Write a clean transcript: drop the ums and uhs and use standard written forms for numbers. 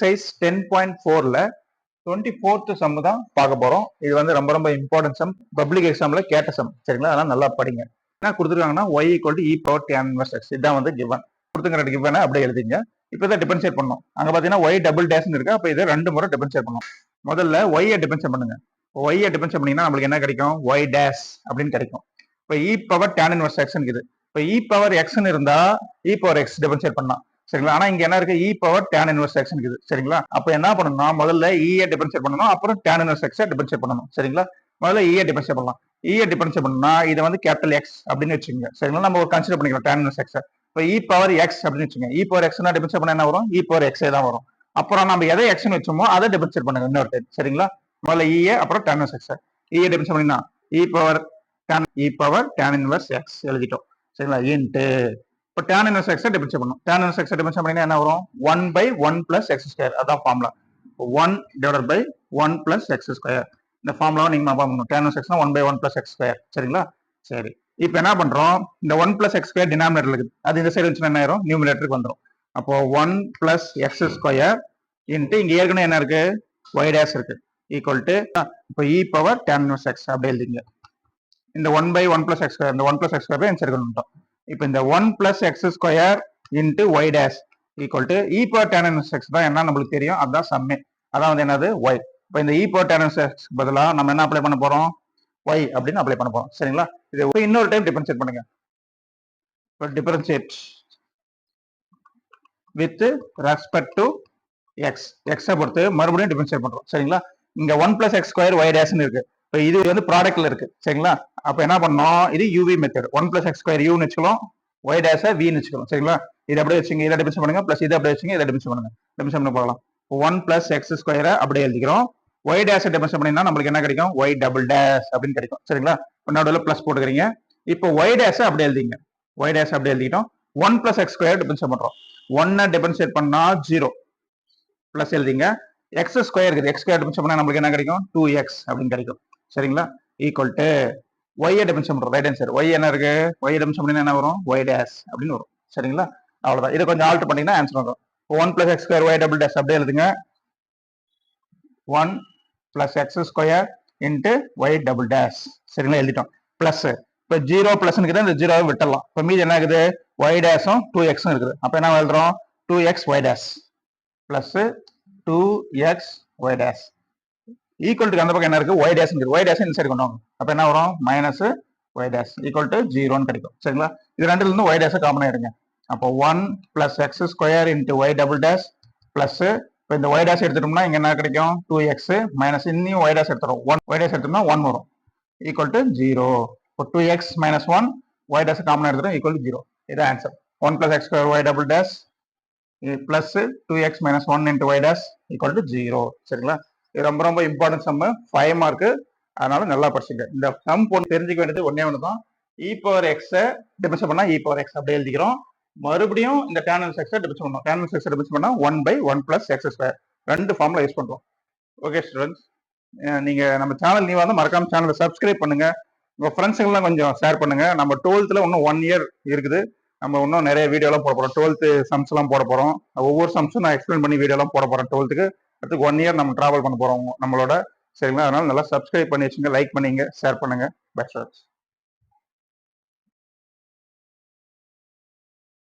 Exercise 10.4ல 24th some தான் பார்க்க போறோம். இது வந்து ரொம்ப ரொம்ப இம்பார்ட்டன்ட் சம், பப்ளிக் எக்ஸாம்ல கேட்ட சம். சரிங்களா? அதனால நல்லா படிங்க. என்ன கொடுத்துருக்காங்கன்னா y = e power tan inverse x. இதான் வந்து given. கொடுத்துங்கிற given அப்படியே எழுதிங்க. இப்பதான் டிஃபரன்ஷியேட் பண்ணணும். அங்க பாத்தீங்கன்னா y டபுள் டேஷ் இருக்கு. அப்ப இதை 2 முறை டிஃபரன்ஷியேட் பண்ணணும். முதல்ல y டிஃபரன்ஷியேட் பண்ணுங்க. y டிஃபரன்ஷியேட் பண்ணீங்கன்னா நம்மளுக்கு என்ன கிடைக்கும்? y டேஷ் அப்படின்னு கிடைக்கும். இப்ப e power tan inverse x இருக்குது. இப்ப e பவர் x இருந்தா e பவர் x டிஃபரன்ஷியேட் பண்ணலாம். சரிங்களா? ஆனா இங்க என்ன இருக்கு? e power tan inverse x இருக்குது. சரிங்களா? அப்ப என்ன பண்ணணும்னா முதல்ல e டிஃபரன்ஷியேட் பண்ணணும், அப்புறம் tan inverse x டிஃபரன்ஷியேட் பண்ணணும். சரிங்களா? முதல்ல e டிஃபரன்ஷியேட் பண்ணலாம். e டிஃபரன்ஷியேட் பண்ணா இதை வந்து கேபிட்டல் x அப்படின்னு வச்சுக்கோங்க. சரிங்களா? நம்ம ஒரு கன்சிடர் பண்ணிக்கலாம் tan inverse x. இப்ப e பவர் x அப்படின்னு வச்சுக்கோங்க. e பவர் x னா டிஃபரன்ஷியேட் பண்ணா என்ன வரும்? e பவர் x தான் வரும். அப்புறம் நம்ம எதை x னு வச்சோமோ அதை டிஃபரன்ஷியேட் பண்ணுங்க இன்னொரு டைம். சரிங்களா? முதல்ல e அப்புறம் tan inverse x. e differentiate பண்ணினா e power tan inverse x எழுதிட்டோம். சரிங்களா? இன்டு இப்போ tan inverse x டிஃபரன்ஷியேட் பண்ணனும். tan inverse x டிஃபரன்ஷியேட் பண்ணினா என்ன வரும்? 1/1 + x². அதான் ஃபார்முலா. 1/1 + x². இந்த ஃபார்முலாவை நீங்க மனப்பாடம் பண்ணணும். tan inverse x னா 1/1 + x². சரிங்களா? சரி. இப்போ என்ன பண்றோம்? இந்த 1 + x² டினாமினேட்டர்ல இருக்குது. அது இந்த சைடு வந்துச்சுன்னா என்ன ஆயிரும்? நியூமரேட்டருக்கு வந்துரும். அப்போ 1 + x² இன்டு இங்க ஏற்கனவே என்ன இருக்கு? y டேஷ் இருக்கு. ஈக்குவல் டு இப்போ e power tan inverse x அப்படியே எழுதிங்க. இந்த 1/1 + x², இந்த 1 + x² இந்த சைடு கொண்டு வந்துட்டோம். இப்போ இந்த 1 + x² into y dash equal to e power tan inverse x தான் என்ன நம்மளுக்கு தெரியும். அதுதான் சம்மே. அதான் வந்து என்னது? y. இப்போ இந்த e power tan inverse x பதிலா நம்ம என்ன அப்ளை பண்ண போறோம்? y அப்படின்னு அப்ளை பண்ண போறோம். சரிங்களா? இதை இன்னொரு டைம் டிஃபரன்ஷியேட் பண்ணுங்க. இப்போ differentiate with respect to x. x பொறுத்து மறுபடியும் டிஃபரன்ஷியேட் பண்றோம். சரிங்களா? இங்க 1 + x² y டேஷ்னு இருக்கு. இப்போ இது வந்து ப்ராடக்ட்ல இருக்கு. சரிங்களா? அப்ப என்ன பண்ணோம்? இது uv மெத்தட். 1 + x² u னு வச்சுக்கலாம், y டேஷ் v னு வச்சுக்கலாம். சரிங்களா? இதை அப்படியே வச்சுங்க, இதை டிஃபரன்ஷியேட் பண்ணுங்க, பிளஸ் இதை அப்படியே வச்சுங்க, இதை டிஃபரன்ஷியேட் பண்ணுங்க. டிஃபரன்ஷியேட் பண்ண போகலாம். 1 + x² அப்படியே எழுதிக்கிறோம். y டேஷ் டிஃபரன்ஷியேட் பண்ணீங்கன்னா நம்மளுக்கு என்ன கிடைக்கும்? y டபுள் டேஷ் அப்படின்னு கிடைக்கும். சரிங்களா? நடுவுல பிளஸ் போட்டுக்கிறீங்க. இப்போ y டேஷ் அப்படியே எழுதிங்க. y டேஷ் அப்படியே எழுதிட்டோம். 1 + x² டிஃபரன்ஷியேட் பண்றோம். 1 டிஃபரன்ஷியேட் பண்ணா 0 பிளஸ் எழுதிங்க. x² இருக்குது. x² டிஃபரன்ஷியேட் பண்ணா நமக்கு என்ன கிடைக்கும்? 2x அப்படின்னு கிடைக்கும். சரிங்களா? ஈக்குவல் டு y டிஃபரன்ஷியேட் பண்றோம். ரைட் ஹேண்ட் சைடு y என்ன இருக்கு? y டிஃபரன்ஷியேட் பண்ணா என்ன வரும்? y டேஷ் அப்படின்னு வரும். சரிங்களா? அவ்வளவுதான். இதை கொஞ்சம் ஆல்டர் பண்ணீங்கன்னா ஆன்சர் வரும். 1 + x² y டபுள் டேஷ் அப்படியே எழுதுங்க. 1 + x² into y double dash. சரிங்களா? எழுதிட்டோம். பிளஸ் இப்போ 0 பிளஸ் இருக்குது, இந்த 0வை விட்டுடலாம். இப்போ மீதி என்ன இருக்குது? y டேஷும் 2x இருக்குது. அப்ப என்ன எழுதுறோம்? 2x y dash plus 2x y dash equal to அந்த பக்கம் என்ன இருக்கு? y டேஷ் இருக்கு. y டேஷ் இந்த சைடு கொண்டு வாங்க. அப்ப என்ன வரும்? Minus y dash equal to 0ன்னு கிடைக்கும். சரிங்களா? இது ரெண்டுல இருந்து y டேஷ் காமனா எடுங்க. அப்போ 1 + x² into y double dash plus இப்போ இந்த y டேஷ் எடுத்துட்டோம்னா இங்க என்ன கிடைக்கும்? 2x மைனஸ் இன்னும் y டேஷ் எடுத்துறோம். 1 y டேஷ் எடுத்தோம்னா 1 வரும். Equal to 0. இப்போ 2x மைனஸ் 1 y டேஷ் காமனா எடுத்துறோம். Equal to 0. இது answer. 1 + x² y double dash plus 2x minus 1 into y dash equal to 0. சரிங்களா? இது ரொம்ப ரொம்ப இம்பார்ட்டன்ட் சம். 5 மார்க். அதனால நல்லா படிச்சுங்க. இந்த சம் போட்டு தெரிஞ்சுக்க வேண்டியது ஒன்னே ஒன்று தான். e பவர் x டிஃபரன்ஷியேட் பண்ணா e பவர் x அப்படியே எழுதிக்கிறோம். மறுபடியும் இந்த tan inverse x டிஃபரன்ஷியேட் பண்ணோம். tan inverse x டிஃபரன்ஷியேட் பண்ணா 1/1 + x². ரெண்டு ஃபார்முலா யூஸ் பண்றோம். ஓகே ஸ்டூடெண்ட்ஸ், நீங்க நம்ம சேனல் நீ வந்து மறக்காம சேனலை சப்ஸ்கிரைப் பண்ணுங்க. உங்க ஃப்ரெண்ட்ஸுங்கெல்லாம் கொஞ்சம் ஷேர் பண்ணுங்க. நம்ம 12th இன்னும் 1 இயர் இருக்குது. நம்ம இன்னும் நிறைய வீடியோலாம் போட போறோம். 12th சம்ஸ் எல்லாம் போட போறோம். ஒவ்வொரு சம்ஸும் நான் எக்ஸ்பிளைன் பண்ணி வீடியோலாம் போட போறேன். 12th அடுத்து 1 இயர் நம்ம டிராவல் பண்ண போறோம் நம்மளோட. சரிங்களா? அதனால நல்லா சப்ஸ்கிரைப் பண்ணி வச்சுங்க, லைக் பண்ணீங்க, ஷேர் பண்ணுங்க. Bye students.